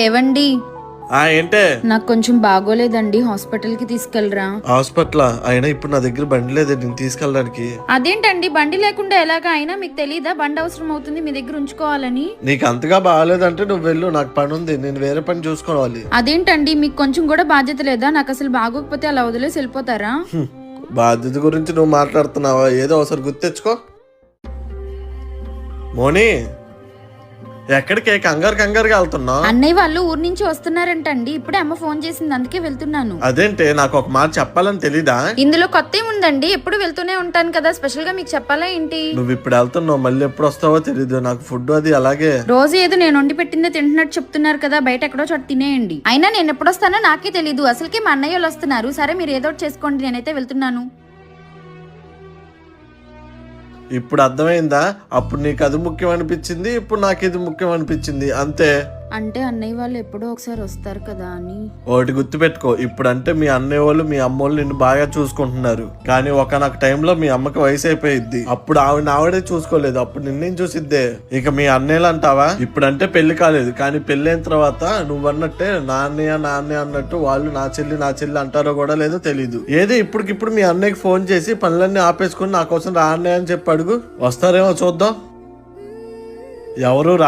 ఏవండి, ఏంటే? నాకు కొంచెం బాగోలేదండి, హాస్పిటల్ కి తీసుకెళ్ళరా? హాస్పిటల్ అయినా ఇప్పుడు నా దగ్గర బండి లేదు నేను తీసుకెళ్ళడానికి. అదేంటండి, బండి లేకుండా ఎలాగా? అయినా మీకు తెలీదా బండి అవసరం అవుతుంది మీ దగ్గర ఉంచుకోవాలని? నీకు అంతగా బాగాలేదంటే నువ్వు వెళ్ళు, నాకు పని ఉంది, నేను వేరే పని చూసుకోవాలి. అదేంటండి, మీకు కొంచెం కూడా బాధ్యత లేదా? నాకు అసలు బాగోకపోతే అలా వదిలేసి వెళ్ళిపోతారా? బాధ్యత గురించి నువ్వు మాట్లాడుతున్నావా? ఏదో ఒకసారి గుర్తెచ్చుకో. మోని, ఎక్కడికి కంగారుగా వెళ్తున్నావు? అన్నయ్య వాళ్ళు ఊరు నుంచి వస్తున్నారంటండి, ఇప్పుడే అమ్మ ఫోన్ చేసింది, అందుకే వెళ్తున్నాను. అదేంటే, నాకు ఒక మాట చెప్పాలని తెలీదా? ఇందులో కొత్త ఏముందండి, ఎప్పుడు వెళ్తూనే ఉంటాను కదా, స్పెషల్ గా మీకు చెప్పాలా ఏంటి? నువ్వు ఇప్పుడు వెళ్తున్నావు, మళ్ళీ ఎప్పుడు వస్తావో తెలీదు. నాకు ఫుడ్ అది అలాగే రోజు ఏదో నేను వండి పెట్టిందే తింటున్నట్టు చెప్తున్నారు కదా, బయట ఎక్కడో చోట తినేయండి. అయినా నేను ఎప్పుడు వస్తానో నాకే తెలీదు, అసలుకి మా అన్నయ్య వాళ్ళు వస్తున్నారు. సరే, మీరు ఏదో ఒకటి చేసుకోండి, నేనైతే వెళ్తున్నాను. ఇప్పుడు అర్థమైందా? అప్పుడు నీకు అది ముఖ్యం అనిపించింది, ఇప్పుడు నాకు ఇది ముఖ్యం అనిపించింది, అంతే. అంటే అన్నయ్య వాళ్ళు ఎప్పుడో ఒకసారి వస్తారు కదా అని. ఒకటి గుర్తుపెట్టుకో, ఇప్పుడు అంటే మీ అన్నయ్య వాళ్ళు మీ అమ్మ వాళ్ళు నిన్ను బాగా చూసుకుంటున్నారు, కానీ ఒకనొక టైంలో మీ అమ్మకి వయసు అయిపోయిద్ది, అప్పుడు ఆవిడే చూసుకోలేదు, అప్పుడు నిన్నేం చూసిద్దే. ఇక మీ అన్నయ్యలు అంటావా? ఇప్పుడంటే పెళ్లి కాలేదు, కానీ పెళ్ళైన తర్వాత నువ్వన్నట్టే నా అన్నయ్య అన్నట్టు వాళ్ళు నా చెల్లి అంటారో కూడా లేదో తెలీదు. ఏది ఇప్పటికిప్పుడు మీ అన్నయ్యకి ఫోన్ చేసి పనులన్నీ ఆపేసుకుని నా కోసం రా అన్నయ్య అని చెప్పి అడుగు, వస్తారేమో చూద్దాం. ఎవరు రా